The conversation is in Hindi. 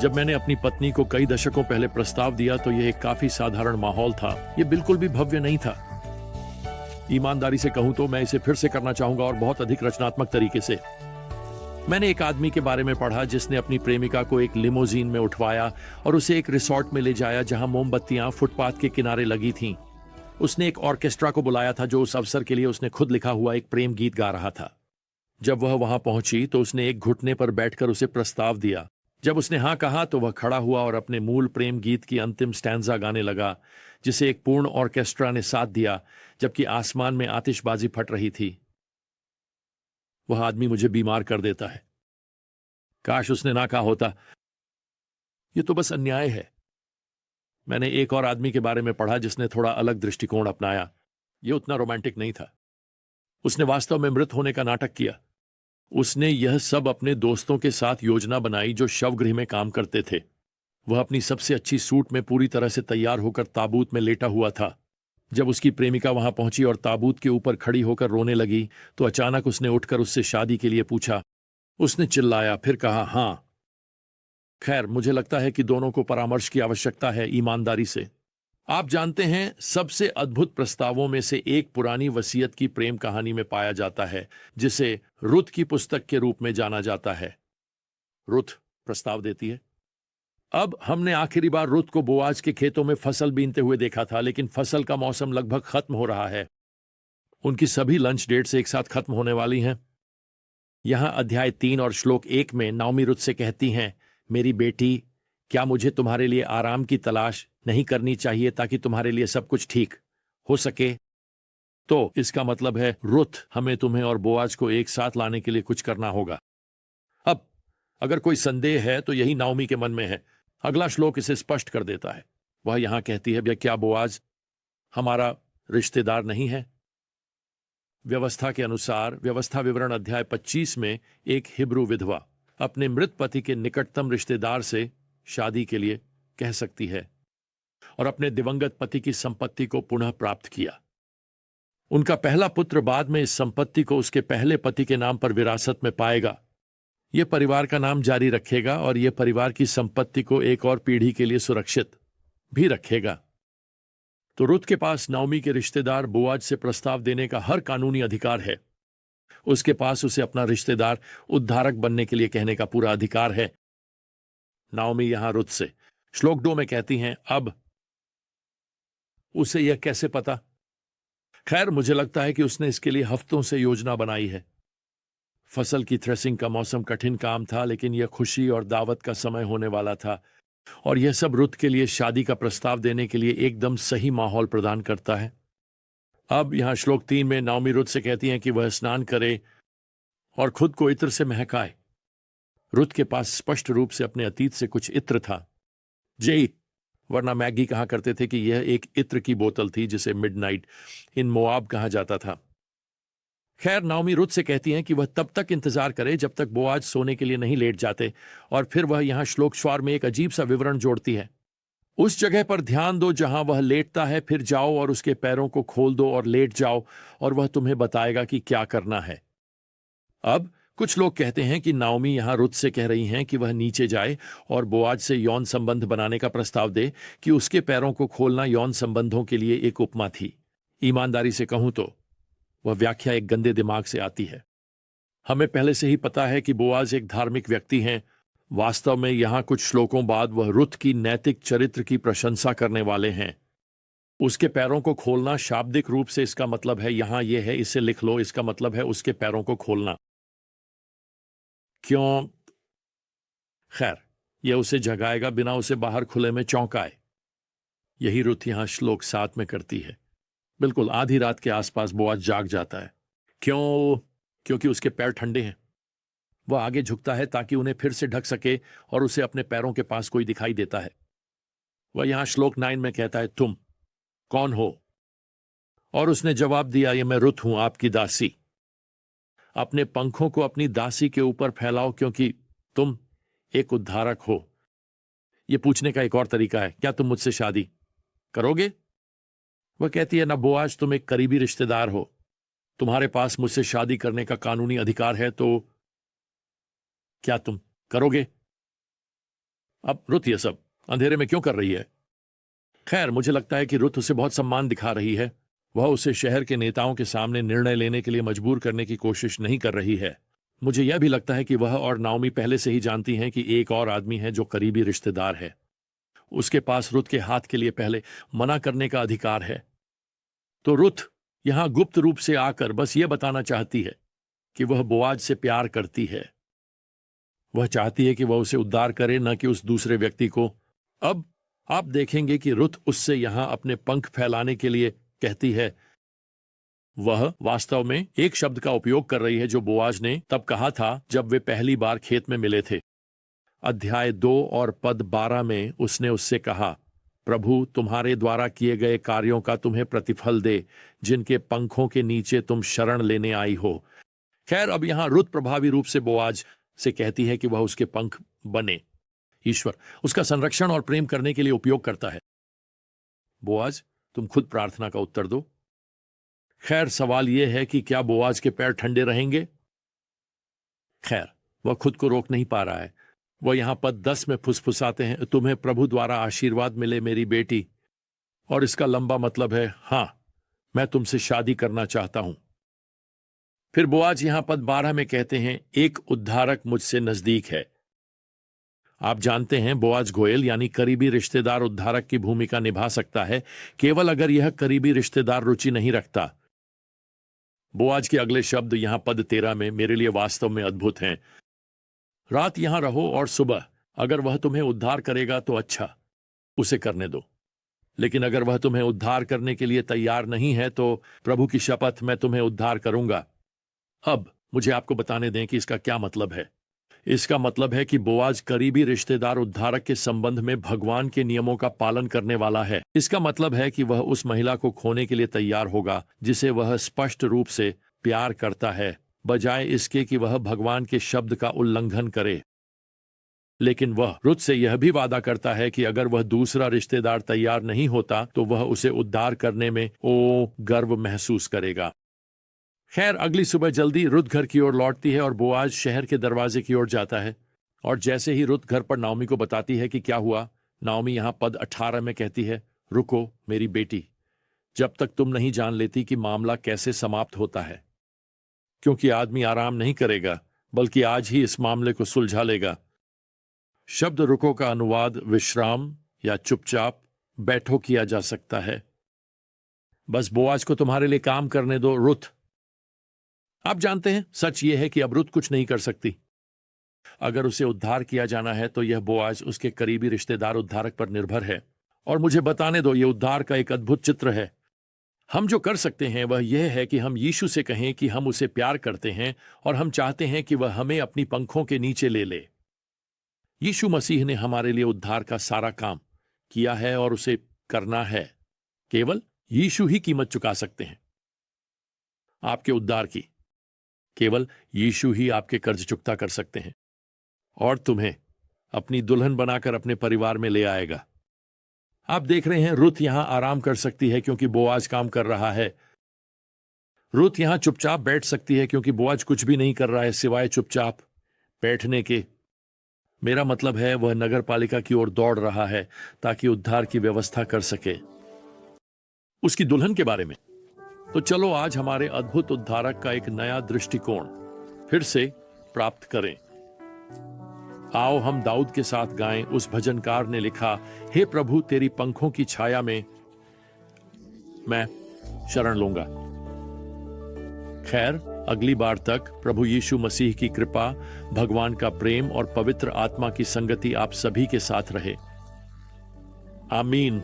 जब मैंने अपनी पत्नी को कई दशकों पहले प्रस्ताव दिया तो यह एक काफी साधारण माहौल था। यह बिल्कुल भी भव्य नहीं था। ईमानदारी से कहूं तो मैं इसे फिर से करना चाहूंगा और बहुत अधिक रचनात्मक तरीके से। मैंने एक आदमी के बारे में पढ़ा जिसने अपनी प्रेमिका को एक लिमोजीन में उठवाया और उसे एक रिसॉर्ट में ले जाया जहां मोमबत्तियां फुटपाथ के किनारे लगी थीं। उसने एक ऑर्केस्ट्रा को बुलाया था जो उस अवसर के लिए उसने खुद लिखा हुआ एक प्रेम गीत गा रहा था। जब वह वहां पहुंची तो उसने एक घुटने पर बैठकर उसे प्रस्ताव दिया। जब उसने हाँ कहा तो वह खड़ा हुआ और अपने मूल प्रेम गीत की अंतिम स्टैंजा गाने लगा, जिसे एक पूर्ण ऑर्केस्ट्रा ने साथ दिया जबकि आसमान में आतिशबाजी फट रही थी। वह आदमी मुझे बीमार कर देता है। काश उसने ना कहा होता। यह तो बस अन्याय है। मैंने एक और आदमी के बारे में पढ़ा जिसने थोड़ा अलग दृष्टिकोण अपनाया। यह उतना रोमांटिक नहीं था। उसने वास्तव में मृत होने का नाटक किया। उसने यह सब अपने दोस्तों के साथ योजना बनाई जो शवगृह में काम करते थे। वह अपनी सबसे अच्छी सूट में पूरी तरह से तैयार होकर ताबूत में लेटा हुआ था। जब उसकी प्रेमिका वहां पहुंची और ताबूत के ऊपर खड़ी होकर रोने लगी तो अचानक उसने उठकर उससे शादी के लिए पूछा। उसने चिल्लाया, फिर कहा हां। खैर, मुझे लगता है कि दोनों को परामर्श की आवश्यकता है, ईमानदारी से। आप जानते हैं, सबसे अद्भुत प्रस्तावों में से एक पुरानी वसीयत की प्रेम कहानी में पाया जाता है, जिसे रुथ की पुस्तक के रूप में जाना जाता है। रुथ प्रस्ताव देती है। अब हमने आखिरी बार रुथ को बोआज के खेतों में फसल बीनते हुए देखा था, लेकिन फसल का मौसम लगभग खत्म हो रहा है। उनकी सभी लंच डेट्स एक साथ खत्म होने वाली हैं। यहां अध्याय 3 और श्लोक 1 में नाओमी रुथ से कहती हैं, मेरी बेटी, क्या मुझे तुम्हारे लिए आराम की तलाश नहीं करनी चाहिए ताकि तुम्हारे लिए सब कुछ ठीक हो सके? तो इसका मतलब है रुथ, हमें तुम्हें और बोआज को एक साथ लाने के लिए कुछ करना होगा। अब अगर कोई संदेह है तो यही नाओमी के मन में है। अगला श्लोक इसे स्पष्ट कर देता है। वह यहां कहती है, क्या बोआज हमारा रिश्तेदार नहीं है? व्यवस्था के अनुसार व्यवस्था विवरण अध्याय 25 में एक हिब्रू विधवा अपने मृत पति के निकटतम रिश्तेदार से शादी के लिए कह सकती है और अपने दिवंगत पति की संपत्ति को पुनः प्राप्त किया। उनका पहला पुत्र बाद में इस संपत्ति को उसके पहले पति के नाम पर विरासत में पाएगा। यह परिवार का नाम जारी रखेगा और यह परिवार की संपत्ति को एक और पीढ़ी के लिए सुरक्षित भी रखेगा। तो रुथ के पास नाओमी के रिश्तेदार बोआज से प्रस्ताव देने का हर कानूनी अधिकार है। उसके पास उसे अपना रिश्तेदार उद्धारक बनने के लिए कहने का पूरा अधिकार है। नाओमी यहां रुथ से श्लोक 2 में कहती हैं, अब उसे यह कैसे पता? खैर, मुझे लगता है कि उसने इसके लिए हफ्तों से योजना बनाई है। फसल की थ्रेसिंग का मौसम कठिन काम था, लेकिन यह खुशी और दावत का समय होने वाला था और यह सब रुथ के लिए शादी का प्रस्ताव देने के लिए एकदम सही माहौल प्रदान करता है। अब यहां श्लोक 3 में नाओमी रुथ से कहती हैं कि वह स्नान करे और खुद को इत्र से महकाए। रुथ के पास स्पष्ट रूप से अपने अतीत से कुछ इत्र था। वरना मैगी कहा करते थे कि यह एक इत्र की बोतल थी जिसे मिडनाइट इन मोआब कहा जाता था। खैर, नाओमी रुथ से कहती हैं कि वह तब तक इंतजार करे जब तक बोआज सोने के लिए नहीं लेट जाते, और फिर वह यहां श्लोक 4 में एक अजीब सा विवरण जोड़ती है। उस जगह पर ध्यान दो जहां वह लेटता है, फिर जाओ और उसके पैरों को खोल दो और लेट जाओ और वह तुम्हें बताएगा कि क्या करना है। अब कुछ लोग कहते हैं कि नाओमी यहां रुथ से कह रही हैं कि वह नीचे जाए और बोआज से यौन संबंध बनाने का प्रस्ताव दे, कि उसके पैरों को खोलना यौन संबंधों के लिए एक उपमा थी। ईमानदारी से कहूं तो वह व्याख्या एक गंदे दिमाग से आती है। हमें पहले से ही पता है कि बोआज एक धार्मिक व्यक्ति हैं। वास्तव में यहां कुछ श्लोकों बाद वह रुथ की नैतिक चरित्र की प्रशंसा करने वाले हैं। उसके पैरों को खोलना शाब्दिक रूप से इसका मतलब है, यहां यह है, इसे लिख लो, इसका मतलब है उसके पैरों को खोलना। क्यों? खैर, यह उसे जगाएगा बिना उसे बाहर खुले में चौंकाए। यही रुथ यहां श्लोक 7 में करती है। बिल्कुल आधी रात के आसपास बोआज जाग जाता है। क्यों? क्योंकि उसके पैर ठंडे हैं। वह आगे झुकता है ताकि उन्हें फिर से ढक सके और उसे अपने पैरों के पास कोई दिखाई देता है। वह यहां श्लोक 9 में कहता है, तुम कौन हो? और उसने जवाब दिया, ये मैं रुथ हूं, आपकी दासी। अपने पंखों को अपनी दासी के ऊपर फैलाओ क्योंकि तुम एक उद्धारक हो। यह पूछने का एक और तरीका है, क्या तुम मुझसे शादी करोगे? वह कहती है, ना बोआज, तुम एक करीबी रिश्तेदार हो, तुम्हारे पास मुझसे शादी करने का कानूनी अधिकार है, तो क्या तुम करोगे? अब रुत ये सब अंधेरे में क्यों कर रही है? खैर, मुझे लगता है कि रुत उसे बहुत सम्मान दिखा रही है। वह उसे शहर के नेताओं के सामने निर्णय लेने के लिए मजबूर करने की कोशिश नहीं कर रही है। मुझे यह भी लगता है कि वह और नाओमी पहले से ही जानती हैं कि एक और आदमी है जो करीबी रिश्तेदार है। उसके पास रुत के हाथ के लिए पहले मना करने का अधिकार है। तो रुत यहां गुप्त रूप से आकर बस यह बताना चाहती है कि वह बोआज से प्यार करती है। वह चाहती है कि वह उसे उद्धार करे, न कि उस दूसरे व्यक्ति को। अब आप देखेंगे कि रुत उससे यहां अपने पंख फैलाने के लिए कहती है। वह वास्तव में एक शब्द का उपयोग कर रही है जो बोआज ने तब कहा था जब वे पहली बार खेत में मिले थे। अध्याय 2 और पद 12 में उसने उससे कहा, प्रभु तुम्हारे द्वारा किए गए कार्यों का तुम्हें प्रतिफल दे, जिनके पंखों के नीचे तुम शरण लेने आई हो। खैर, अब यहां रुत प्रभावी रूप से बोआज से कहती है कि वह उसके पंख बने। ईश्वर उसका संरक्षण और प्रेम करने के लिए उपयोग करता है। बोआज, तुम खुद प्रार्थना का उत्तर दो। खैर, सवाल यह है कि क्या बोआज के पैर ठंडे रहेंगे? खैर, वह खुद को रोक नहीं पा रहा है। वह यहां पद 10 में फुसफुसाते हैं, तुम्हें प्रभु द्वारा आशीर्वाद मिले मेरी बेटी। और इसका लंबा मतलब है, हां, मैं तुमसे शादी करना चाहता हूं। फिर बोआज यहां पद 12 में कहते हैं, एक उद्धारक मुझसे नजदीक है। आप जानते हैं, बोआज गोयल यानी करीबी रिश्तेदार उद्धारक की भूमिका निभा सकता है, केवल अगर यह करीबी रिश्तेदार रुचि नहीं रखता। बोआज के अगले शब्द यहां पद 13 में मेरे लिए वास्तव में अद्भुत हैं। रात यहां रहो और सुबह अगर वह तुम्हें उद्धार करेगा तो अच्छा, उसे करने दो। लेकिन अगर वह तुम्हें उद्धार करने के लिए तैयार नहीं है तो प्रभु की शपथ, मैं तुम्हें उद्धार करूंगा। अब मुझे आपको बताने दें कि इसका क्या मतलब है। इसका मतलब है कि बोआज करीबी रिश्तेदार उद्धारक के संबंध में भगवान के नियमों का पालन करने वाला है। इसका मतलब है कि वह उस महिला को खोने के लिए तैयार होगा जिसे वह स्पष्ट रूप से प्यार करता है, बजाय इसके कि वह भगवान के शब्द का उल्लंघन करे। लेकिन वह रुत से यह भी वादा करता है कि अगर वह दूसरा रिश्तेदार तैयार नहीं होता तो वह उसे उद्धार करने में गर्व महसूस करेगा। खैर, अगली सुबह जल्दी रुत घर की ओर लौटती है और बोआज शहर के दरवाजे की ओर जाता है। और जैसे ही रुत घर पर नाओमी को बताती है कि क्या हुआ, नाओमी यहां पद 18 में कहती है, रुको मेरी बेटी, जब तक तुम नहीं जान लेती कि मामला कैसे समाप्त होता है, क्योंकि आदमी आराम नहीं करेगा बल्कि आज ही इस मामले को सुलझा लेगा। शब्द रुको का अनुवाद विश्राम या चुपचाप बैठो किया जा सकता है। बस बोआज को तुम्हारे लिए काम करने दो रुत। आप जानते हैं, सच यह है कि अब रुत कुछ नहीं कर सकती। अगर उसे उद्धार किया जाना है तो यह बोआज उसके करीबी रिश्तेदार उद्धारक पर निर्भर है। और मुझे बताने दो, यह उद्धार का एक अद्भुत चित्र है। हम जो कर सकते हैं वह यह है कि हम यीशु से कहें कि हम उसे प्यार करते हैं और हम चाहते हैं कि वह हमें अपनी पंखों के नीचे ले ले। यीशु मसीह ने हमारे लिए उद्धार का सारा काम किया है और उसे करना है। केवल यीशु ही कीमत चुका सकते हैं आपके उद्धार की। केवल यीशु ही आपके कर्ज चुकता कर सकते हैं और तुम्हें अपनी दुल्हन बनाकर अपने परिवार में ले आएगा। आप देख रहे हैं, रुत यहां आराम कर सकती है क्योंकि बोआज काम कर रहा है। रुत यहां चुपचाप बैठ सकती है क्योंकि बोआज कुछ भी नहीं कर रहा है सिवाय चुपचाप बैठने के। मेरा मतलब है, वह नगर पालिका की ओर दौड़ रहा है ताकि उद्धार की व्यवस्था कर सके। उसकी दुल्हन के बारे में तो चलो आज हमारे अद्भुत उद्धारक का एक नया दृष्टिकोण फिर से प्राप्त करें। आओ हम दाऊद के साथ गाएं। उस भजनकार ने लिखा, हे प्रभु तेरी पंखों की छाया में मैं शरण लूंगा। खैर, अगली बार तक प्रभु यीशु मसीह की कृपा, भगवान का प्रेम और पवित्र आत्मा की संगति आप सभी के साथ रहे। आमीन।